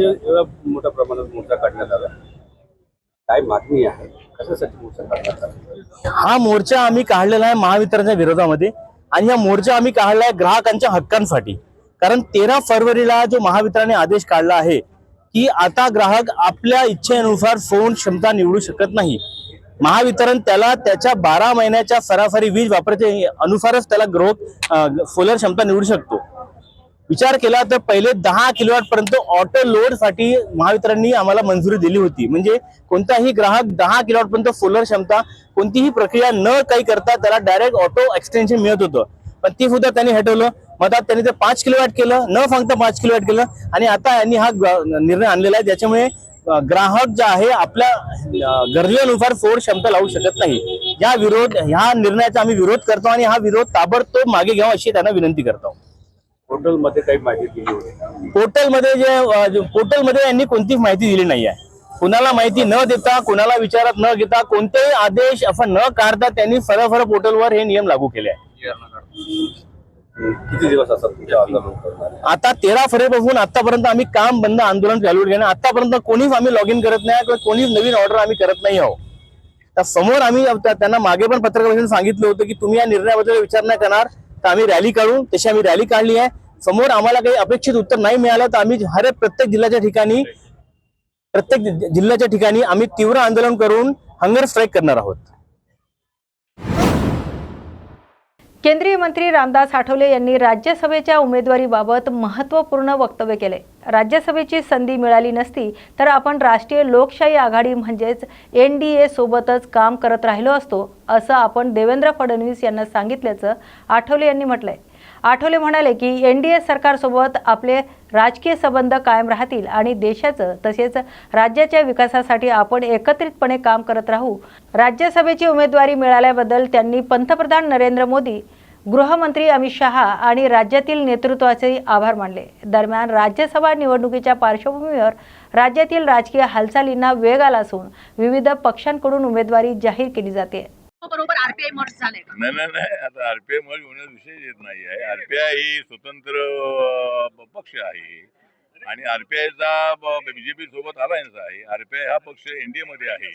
मोठ्या प्रमाणात मोर्चा काढण्यात आला। काय मागणी आहे, कशासाठी मोर्चा काढण्यात आला? हा मोर्चा आम्ही काढलेला आहे महावितरणच्या विरोधामध्ये आणि हा मोर्चा आम्ही काढला आहे ग्राहकांच्या हक्कांसाठी। कारण 13 फरवरीला जो महावितरणाने आदेश काढला आहे की आता ग्राहक आपल्या इच्छेनुसार फोन क्षमता निवडू शकत नाही। महावितरण त्याला त्याच्या 12 महिन्याच्या सरासरी वीज वापराच्या अनुसारच त्याला सोलर क्षमता निवडू शकतो। विचार केला तर पहिले 10 किलोवॅट पर्यंत ऑटो लोड साठी महावितरणनी आम्हाला मंजुरी दिली होती, म्हणजे कोणताही ग्राहक 10 किलोवॅट पर्यंत सोलर क्षमता कोणतीही प्रक्रिया न काही करता त्याला डायरेक्ट ऑटो एक्सटेन्शन मिळत होतं, पण ती सुद्धा त्यांनी हटवलं। मग त्यांनी ते 5 किलोवॅट केलं, न सांगता 5 किलोवॅट केलं आणि आता यांनी हा निर्णय आणलेला आहे, ज्याच्यामुळे ग्राहक जे आहे आपल्या गरजेनुसार फोन क्षमता लावू शकत नाही। ह्या निर्णयाचा आम्ही विरोध करतो आणि हा विरोध ताबडतोब मागे घ्यावा अशी त्यांना विनंती करतो। पोर्टलमध्ये काही माहिती दिली होती? पोर्टलमध्ये यांनी कोणतीच माहिती दिली नाही आहे। कुणाला माहिती न देता, कुणाला विचारात न घेता, कोणतेही आदेश असं न काढता त्यांनी सरळ पोर्टलवर हे नियम लागू केले आहे। किती दिवस असतात तुमच्या आंदोलन करणार? आता 13 फेब्रुवारीपासून आतापर्यंत आम्ही काम बंद आंदोलन चालू केलं। आतापर्यंत कोणीच आम्ही लॉग इन करत नाही किंवा कोणीच नवीन ऑर्डर आम्ही करत नाही आहोत। तर समोर आम्ही त्यांना मागे पण पत्रकारांनी सांगितलं होतं की तुम्ही या निर्णयाबद्दल विचार नाही करणार तर आम्ही रॅली काढू, तशी आम्ही रॅली काढली आहे। समोर आम्हाला काही अपेक्षित उत्तर नाही मिळालं तर आम्ही प्रत्येक जिल्ह्याच्या ठिकाणी आम्ही तीव्र आंदोलन करून हंगर स्ट्राईक करणार आहोत। केंद्रीय मंत्री रामदास आठवले यांनी राज्यसभेच्या उमेदवारीबाबत महत्त्वपूर्ण वक्तव्य केले. राज्यसभेची संधी मिळाली नसती तर आपण राष्ट्रीय लोकशाही आघाडी म्हणजेच NDA सोबतच काम करत राहिलो असतो, असं आपण देवेंद्र फडणवीस यांना सांगितल्याचं आठवले यांनी म्हटलंय. आठवले म्हणाले की NDA सरकारसोबत आपले राजकीय संबंध कायम राहतील आणि देशाचं तसेच राज्याच्या विकासासाठी आपण एकत्रितपणे काम करत राहू. राज्यसभेची उमेदवारी मिळाल्याबद्दल त्यांनी पंतप्रधान नरेंद्र मोदी, गृहमंत्री अमित शहा आणि राज्यातील नेतृत्वाचे आभार मानले. दरम्यान राज्यसभा निवडणुकीच्या पार्श्वभूमीवर राज्यातील राजकीय हालचालींना वेग आला असून विविध पक्षांकडून उमेदवारी जाहीर केली जाते. बरोबर RPI मर्ज झाले का? नाही आता RPI मर्ज होण्याचा विषय येत नाही आहे. RPI ही स्वतंत्र पक्ष आहे आणि RPIचा BJP सोबत अलायन्स आहे. RPI हा पक्ष NDA मध्ये आहे.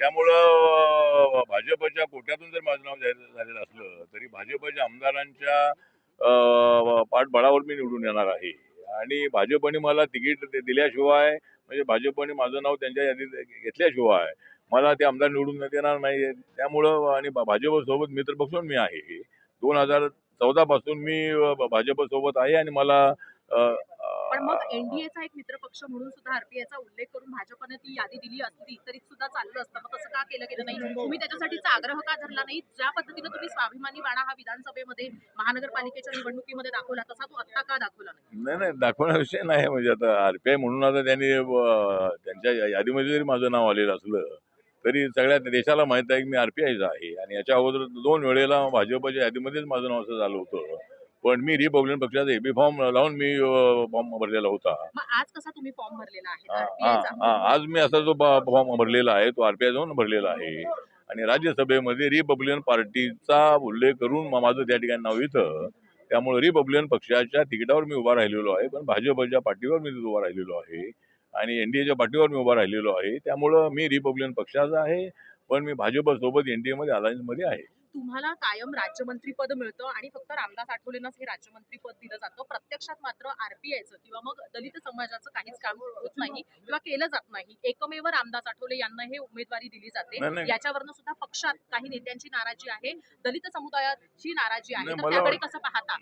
त्यामुळं भाजपच्या कोट्यातून जर माझं नाव जाहीर झालेलं असलं तरी भाजपच्या आमदारांच्या पाठबळावर मी निवडून येणार आहे आणि भाजपने मला तिकीट दिल्याशिवाय म्हणजे भाजपने माझं नाव त्यांच्या यादीत घेतल्याशिवाय मला ते आमदार निवडून देणार नाही. त्यामुळं आणि भाजपसोबत मित्रपक्ष म्हणून मी आहे. 2014 पासून मी भाजपसोबत आहे आणि मला पण मग NDAचा एक मित्रपक्ष म्हणून सुद्धा RPIचा उल्लेख करून भाजपने ती यादी दिली असती तरी सुद्धा चाललं असतं. मग तसं का गेलं नाही? तुम्ही त्याच्यासाठीचा आग्रह का धरला नाही? ज्या पद्धतीने तुम्ही स्वाभिमानी बाणा हा विधानसभेमध्ये महानगरपालिकेच्या निवडणुकीमध्ये दाखवला तसा तो आत्ता का दाखवला नाही? नाही दाखवण्याचा विषय नाही. म्हणजे आता RPI म्हणून आता त्यांनी त्यांच्या यादीमध्ये जरी माझं नाव आलेलं असलं तरी सगळ्या देशाला माहित आहे की मी RPIचा आहे आणि याच्या अगोदर 2 वेळेला भाजपच्या यादीमध्येच माझं नाव असं झालं होतं. पण मी रिपब्लिकन पक्षाचा AB फॉर्म लावून मी फॉर्म भरलेला होता. आज कसा तुम्ही फॉर्म भरलेला आहे? आज मी असा जो फॉर्म भरलेला आहे तो RPI जाऊन भरलेला आहे आणि राज्यसभेमध्ये रिपब्लिकन पार्टीचा उल्लेख करून माझं त्या ठिकाणी नाव येतं. त्यामुळे रिपब्लिकन पक्षाच्या तिकिटावर मी उभा राहिलेलो आहे पण भाजपच्या पाठीवर मी उभा राहिलेलो आहे आणि NDAच्या पाठीवर मी उभा राहिलेलो आहे. त्यामुळं मी रिपब्लिकन पक्षाचा आहे पण मी भाजपसोबत NDA मध्ये अलायन्समध्ये आहे. तुम्हाला कायम राज्यमंत्रीपद मिळतं आणि फक्त रामदास आठवलेंनाच हे राज्यमंत्रीपद दिलं जातं. प्रत्यक्षात मात्र RPIचं किंवा मग दलित समाजाचं काहीच काम होत नाही किंवा केलं जात नाही. एकमेव रामदास आठवले यांना हे उमेदवारी दिली जाते. याच्यावरनं सुद्धा पक्षात काही नेत्यांची नाराजी आहे, दलित समुदायाची नाराजी आहे. तर त्याकडे कसं पाहता?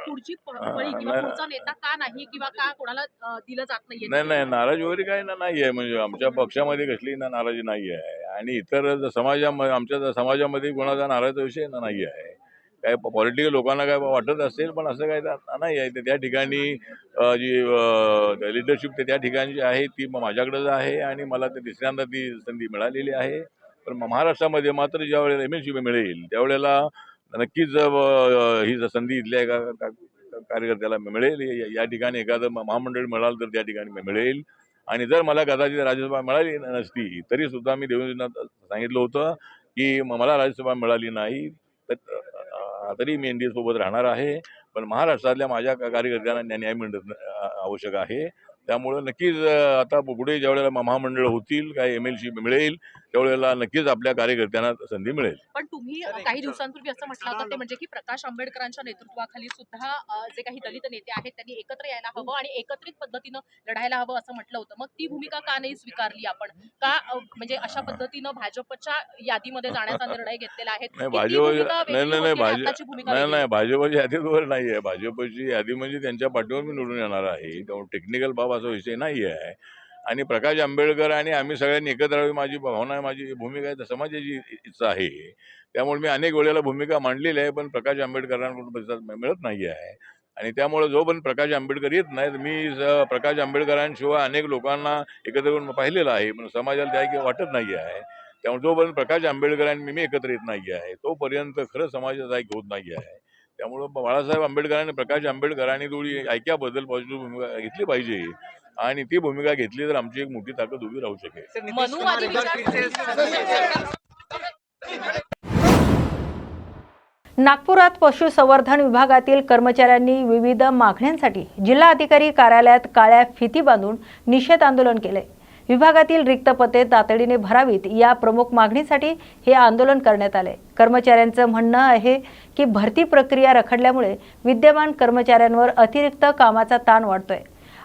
पुढची फळी किंवा पुढचा नेता का नाही किंवा का कोणाला दिलं जात नाहीये? नाही नाराजी वगैरे काही नाही आहे. म्हणजे आमच्या पक्षामध्ये कसली नाराजी नाही आहे आणि इतर समाजामध्ये आमच्या समाजामध्ये कोणाचा नाराज विषय नाही आहे. काय पॉलिटिकल लोकांना काय वाटत असेल पण असं काय नाही आहे. त्या ठिकाणी जी लिडरशिप त्या ठिकाणची आहे ती माझ्याकडेच आहे आणि मला ते तिसऱ्यांदा ती संधी मिळालेली आहे. पण महाराष्ट्रामध्ये मात्र ज्या वेळेला MLC मिळेल त्यावेळेला नक्कीच ही संधी इथल्या एका कार्यकर्त्याला मिळेल. या ठिकाणी एखादं महामंडळ मिळालं तर त्या ठिकाणी मिळेल आणि जर मला कदाचित राज्यसभा मिळाली नसती तरी सुद्धा मी देवेंद्रजींना सांगितलं होतं की मला राज्यसभा मिळाली नाही तरी मी NDA सोबत राहणार आहे. पण महाराष्ट्रातल्या माझ्या कार्यकर्त्यांना न्याय मिळणं आवश्यक आहे. त्यामुळं नक्कीच आता पुढे ज्यावेळेला महामंडळ होतील काय MLC मिळेल त्यावेळेला नक्कीच आपल्या कार्यकर्त्यांना संधी मिळेल. पण तुम्ही काही दिवसांपूर्वी असं म्हटलं होतं ते म्हणजे की प्रकाश आंबेडकरांच्या नेतृत्वाखाली सुद्धा जे काही दलित नेते आहेत त्यांनी एकत्र यायला हवं आणि एकत्रित पद्धतीनं लढायला हवं असं म्हटलं होतं. मग ती भूमिका का नाही स्वीकारली आपण? का म्हणजे अशा पद्धतीनं भाजपच्या यादीमध्ये जाण्याचा निर्णय घेतलेला आहे? नाही भाजपची यादीवर नाही आहे. भाजपची यादी म्हणजे त्यांच्या पाठीवर मी निवडून येणार आहे. त्यामुळे टेक्निकल बाब असा विषय नाही आहे आणि प्रकाश आंबेडकर आणि आम्ही सगळ्यांनी एकत्र राहावी माझी भावना आहे, माझी भूमिका आहे, समाजाची इच्छा आहे. त्यामुळे मी अनेक वेळेला भूमिका मांडलेली आहे पण प्रकाश आंबेडकरांकडून प्रतिसाद मिळत नाही आहे आणि त्यामुळे जोपर्यंत प्रकाश आंबेडकर येत नाहीत मी प्रकाश आंबेडकरांशिवाय अनेक लोकांना एकत्र करून पाहिलेलं आहे पण समाजाला त्या काही वाटत नाही आहे. त्यामुळे जोपर्यंत प्रकाश आंबेडकरांनी मी एकत्र येत नाही आहे तोपर्यंत खरं समाजाचा ऐक्य होत नाही आहे. त्यामुळं बाळासाहेब आंबेडकरांनी प्रकाश आंबेडकरांनी थोडी ऐक्याबद्दल पॉझिटिव्ह भूमिका घेतली पाहिजे आणि ती भूमिका घेतली तर आमची एक मोठी ताकद उभी राहू शकेल. नागपुरात पशुसंवर्धन विभागातील कर्मचाऱ्यांनी विविध मागण्यांसाठी जिल्हाधिकारी कार्यालयात काळ्या फिती बांधून निषेध आंदोलन केले. विभागातील रिक्त पदे तातडीने भरावीत या प्रमुख मागणीसाठी हे आंदोलन करण्यात आले. कर्मचाऱ्यांचं म्हणणं आहे की भरती प्रक्रिया रखडल्यामुळे विद्यमान कर्मचाऱ्यांवर अतिरिक्त कामाचा ताण वाढतोय.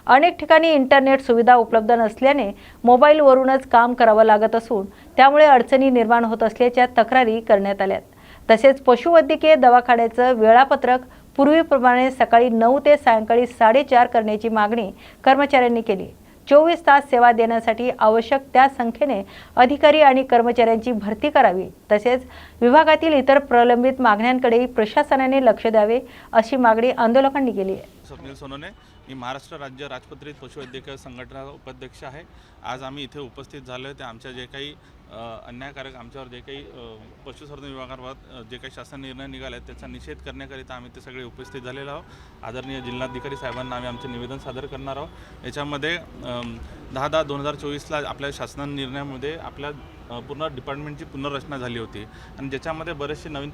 अनेक ठिकाणी इंटरनेट सुविधा उपलब्ध नसल्याने मोबाईलवरूनच काम करावं लागत असून त्यामुळे अडचणी निर्माण होत असल्याच्या तक्रारी करण्यात आल्यात. तसेच पशुवैद्यकीय दवाखान्याचं वेळापत्रक पूर्वीप्रमाणे सकाळी 9 ते सायंकाळी 4:30 करण्याची मागणी कर्मचाऱ्यांनी केली. 24 तास सेवा देण्यासाठी आवश्यक त्या संख्येने अधिकारी आणि कर्मचाऱ्यांची भरती करावी. तसेच विभागातील इतर प्रलंबित मागण्यांकडेही प्रशासनाने लक्ष द्यावे अशी मागणी आंदोलकांनी केली आहे. स्वप्नील सोनोने, मी महाराष्ट्र राज्य राजपत्रित पशुवैद्यकीय संघटना उपाध्यक्ष आहे. आज आम्ही इथे उपस्थित झालो आहे ते आमच्या जे काही अन्यायकारक आमच्यावर जे काही पशुसंवर्धन विभागाबाबत जे काही शासन निर्णय निघाले आहेत त्याचा निषेध करण्याकरिता आम्ही ते सगळे उपस्थित झालेलो आहोत. आदरणीय जिल्हाधिकारी साहेबांना आम्ही आमचे निवेदन सादर करणार आहोत. याच्यामध्ये 10/10/2024ला आपल्या शासन निर्णयामध्ये आपल्या पूर्ण डिपार्टमेंटची पुनर्रचना झाली होती आणि ज्याच्यामध्ये बरेचसे नवीन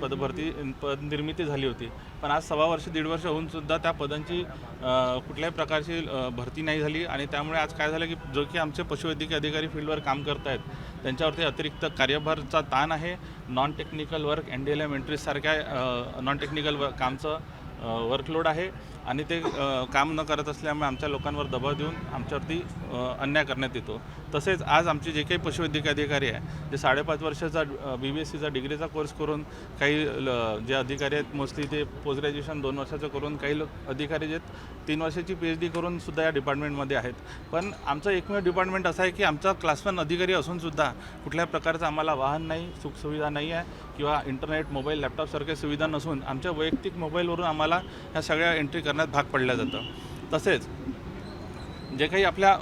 पदनिर्मिती झाली होती. पण आज 1.25 वर्ष 1.5 वर्ष होऊनसुद्धा त्या पदांची कुठल्याही प्रकारची भरती नाही झाली आणि त्यामुळे आज काय झालं की जो की आमचे पशुवैद्यकीय अधिकारी फील्डवर काम करत आहेत त्यांच्यावरती अतिरिक्त कार्यभारचा ताण आहे. नॉन टेक्निकल वर्क NDLM एंट्रीजसारख्या नॉन टेक्निकल कामचं वर्कलोड आहे आणि ते काम न करत असल्यामुळे आमच्या लोकांवर दबाव देऊन आमच्यावरती अन्याय करण्यात येतो. तसेच आज आमचे जे काही पशुवैद्यकीय अधिकारी आहे जे 5.5 वर्षाचा BBScचा डिग्रीचा कोर्स करून काही जे अधिकारी आहेत मोस्टली ते पोस्ट ग्रॅज्युएशन 2 वर्षाचं करून काही अधिकारी जे 3 वर्षाची PhD करून सुद्धा या डिपार्टमेंटमध्ये आहेत. पण आमचं एकमेव डिपार्टमेंट असं आहे की आमचा क्लास 1 अधिकारी असूनसुद्धा कुठल्याही प्रकारचं आम्हाला वाहन नाही, सुखसुविधा नाही आहे किंवा इंटरनेट, मोबाईल, लॅपटॉपसारख्या सुविधा नसून आमच्या वैयक्तिक मोबाईलवरून आम्हाला ह्या सगळ्या एंट्री करण्यात भाग पडल्या जातं. तसेच जे काही आपल्या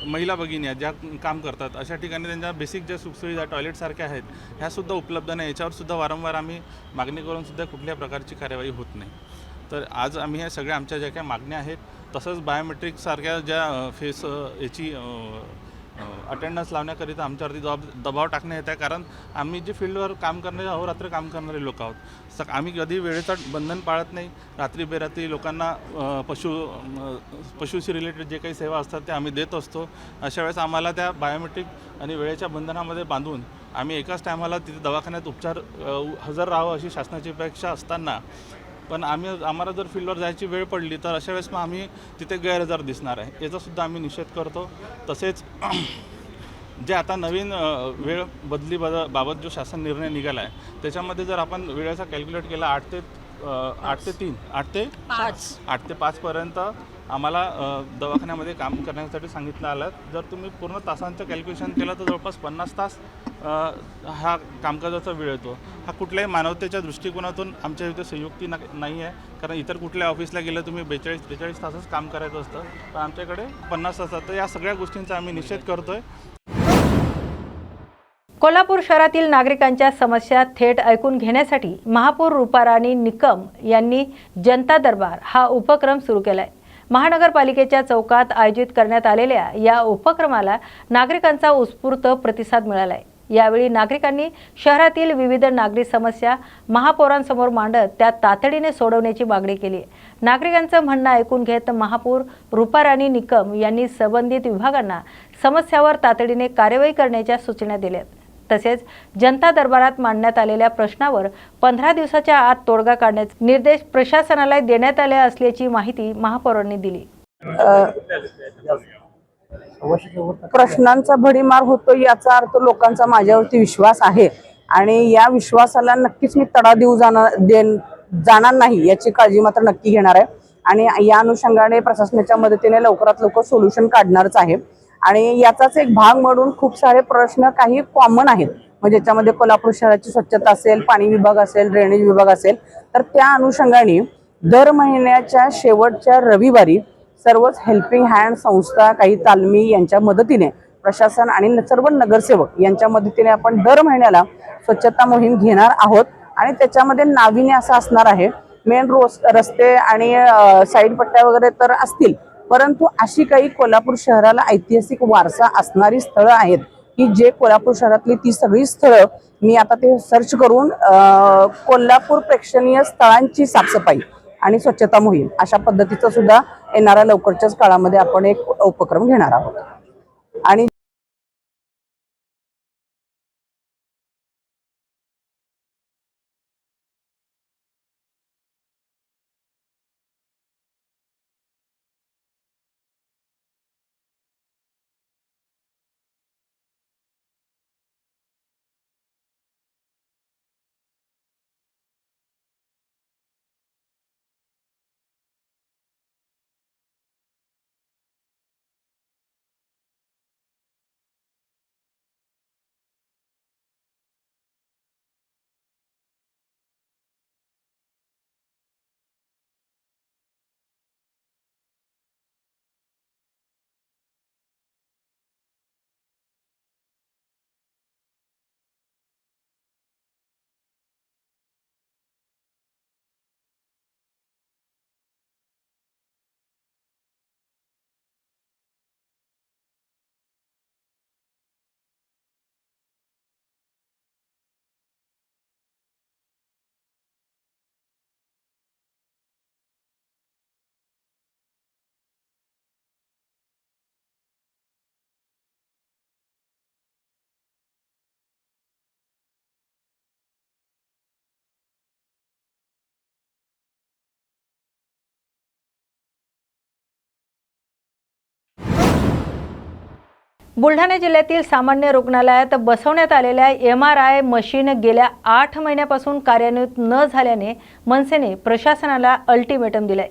महिला भगिनी आहेत ज्या काम करतात अशा ठिकाणी त्यांच्या बेसिक ज्या सुखसुविधा टॉयलेटसारख्या आहेत ह्यासुद्धा उपलब्ध नाही. याच्यावरसुद्धा वारंवार आम्ही मागणी करूनसुद्धा कुठल्याही प्रकारची कार्यवाही होत नाही. तर आज आम्ही ह्या सगळ्या आमच्या ज्या काही मागण्या आहेत तसंच बायोमेट्रिकसारख्या ज्या याची अटेंडन्स लावण्याकरिता आमच्यावरती दबाव टाकण्यात येत आहे. कारण आम्ही जे फील्डवर काम करणारे अहोरात्र काम करणारे लोक आहोत. आम्ही कधी वेळेचं बंधन पाळत नाही. रात्री बेरात्री लोकांना पशुशी रिलेटेड जे काही सेवा असतात ते आम्ही देत असतो. अशा वेळेस आम्हाला त्या बायोमेट्रिक आणि वेळेच्या बंधनामध्ये बांधून आम्ही एकाच टायमाला तिथे दवाखान्यात उपचार हजर राहावं अशी शासनाची अपेक्षा असताना पण आम्हाला जर फील्डवर जायची वेळ पडली तर अशा वेळेस मग आम्ही तिथे गैरहजर दिसणार आहे. याचासुद्धा आम्ही निषेध करतो. तसेच जे आता नवीन वेळ बदली बाबत जो शासन निर्णय निघाला आहे त्याच्यामध्ये जर आपण वेळेचा कॅल्क्युलेट केला 8 ते 5 पर्यंत आम्हाला दवाखान्यामध्ये काम करण्यासाठी सांगितलं आलं. जर तुम्ही पूर्ण तासांचं कॅल्क्युलेशन केलं तर जवळपास 50 तास हा कामकाजाचा वेळ येतो. हा कुठल्याही मानवतेच्या दृष्टिकोनातून आमच्या इथे संयुक्ती नाही आहे. कारण इतर कुठल्या ऑफिसला गेलं तुम्ही 42-43 तासच काम करायचं असतं पण आमच्याकडे 50 तासात. तर या सगळ्या गोष्टींचा आम्ही निषेध करतो आहे. कोल्हापूर शहरातील नागरिकांच्या समस्या थेट ऐकून घेण्यासाठी महापौर रूपाराणी निकम यांनी जनता दरबार हा उपक्रम सुरू केलाय. महानगरपालिकेच्या चौकात आयोजित करण्यात आलेल्या या उपक्रमाला नागरिकांचा उत्स्फूर्त प्रतिसाद मिळालाय. यावेळी नागरिकांनी शहरातील विविध नागरी समस्या महापौरांसमोर मांडत त्या तातडीने सोडवण्याची मागणी केली. नागरिकांचं म्हणणं ऐकून घेत महापौर रूपाराणी निकम यांनी संबंधित विभागांना समस्यावर तातडीने कार्यवाही करण्याच्या सूचना दिल्यात. तसेच जनता दरबारात मांडण्यात आलेल्या प्रश्नावर 15 दिवसाच्या आत तोडगा काढण्याचे निर्देश प्रशासनाला देण्यात आले असल्याची माहिती महापौरांनी दिली. प्रश्नांचा भडीमार होतो याचा अर्थ लोकांचा माझ्यावरती विश्वास आहे आणि या विश्वासाला नक्कीच मी तडा देऊ जाणार नाही याची काळजी मात्र नक्की घेणार आहे आणि या अनुषंगाने प्रशासनाच्या मदतीने लवकरात लवकर सोल्युशन काढणारच आहे. आणि याचाच एक भाग म्हणून खूप सारे प्रश्न काही कॉमन आहेत म्हणजे ज्याच्यामध्ये कोल्हापूर शहराची स्वच्छता असेल, पाणी विभाग असेल, ड्रेनेज विभाग असेल, तर त्या अनुषंगाने दर महिन्याच्या शेवटच्या रविवारी सर्वच हेल्पिंग हँड संस्था, काही तालमी यांच्या मदतीने प्रशासन आणि सर्व नगरसेवक यांच्या मदतीने आपण दर महिन्याला स्वच्छता मोहीम घेणार आहोत. आणि त्याच्यामध्ये नाविन्य असं असणार आहे, मेन रस्ते आणि साईड पट्ट्या वगैरे तर असतील, परंतु अशी काही कोल्हापूर शहराला ऐतिहासिक वारसा असणारी स्थळं आहेत की जे कोल्हापूर शहरातली ती सगळी स्थळं मी आता ते सर्च करून कोल्हापूर प्रेक्षणीय स्थळांची साफसफाई आणि स्वच्छता मोहीम अशा पद्धतीचं सुद्धा येणाऱ्या लवकरच्याच काळामध्ये आपण एक उपक्रम घेणार आहोत. आणि बुलढाणा जिल्ह्यातील सामान्य रुग्णालयात बसवण्यात आलेल्या MRI मशीन गेल्या 8 महिन्यापासून कार्यान्वित न झाल्याने मनसेने प्रशासनाला अल्टिमेटम दिलाय.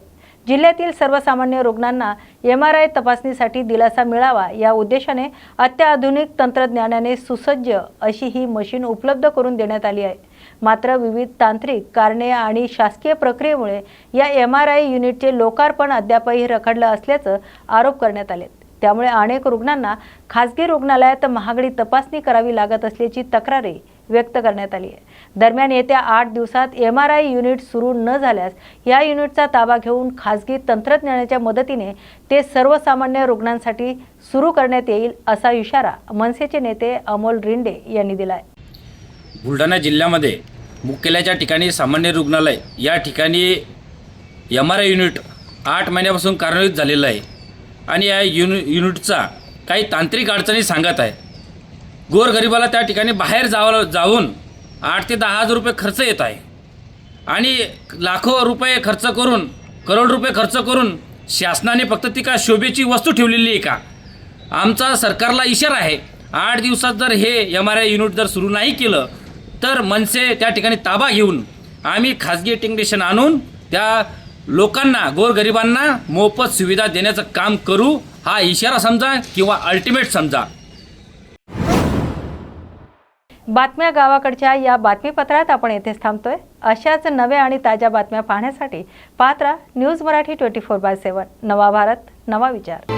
जिल्ह्यातील सर्वसामान्य रुग्णांना MRI तपासणीसाठी दिलासा मिळावा या उद्देशाने अत्याधुनिक तंत्रज्ञानाने सुसज्ज अशी ही मशीन उपलब्ध करून देण्यात आली आहे. मात्र विविध तांत्रिक कारणे आणि शासकीय प्रक्रियेमुळे या MRI युनिटचे लोकार्पण अद्यापही रखडलं असल्याचं आरोप करण्यात आले. त्यामुळे अनेक रुग्णांना खासगी रुग्णालयात महागडी तपासणी करावी लागत असल्याची तक्रारी व्यक्त करण्यात आली आहे. दरम्यान येत्या 8 दिवसात MRI युनिट सुरू न झाल्यास या युनिटचा ताबा घेऊन खासगी तंत्रज्ञानाच्या मदतीने ते सर्वसामान्य रुग्णांसाठी सुरू करण्यात येईल असा इशारा मनसेचे नेते अमोल रिंडे यांनी दिला आहे. बुलढाणा जिल्ह्यामध्ये मुख्यालयाच्या ठिकाणी सामान्य रुग्णालय या ठिकाणी MRI युनिट 8 महिन्यापासून कार्यान्वित झालेलं आहे आणि या युनिटचा काही तांत्रिक अडचणी सांगत आहे. गोरगरिबाला त्या ठिकाणी बाहेर जाऊन 8 ते 10 हजार रुपये खर्च येत आहे आणि लाखो रुपये खर्च करून करोड रुपये खर्च करून शासनाने फक्त ती का शोभेची वस्तू ठेवलेली आहे का? आमचा सरकारला इशारा आहे, 8 दिवसात जर हे MRI युनिट जर सुरू नाही केलं तर मनसे त्या ठिकाणी ताबा घेऊन आम्ही खाजगी टेक्निशियन आणून त्या लोकांना गोरगरिबांना मोफत सुविधा देण्याचं काम करू. हा इशारा समजा किंवा अल्टिमेट समजा. बातम्या गावाकडच्या या बातमीपत्रात आपण येथेच थांबतोय. अशाच नव्या आणि ताज्या बातम्या पाहण्यासाठी पाहत रहा न्यूज मराठी 24/7. नवा भारत नवा विचार.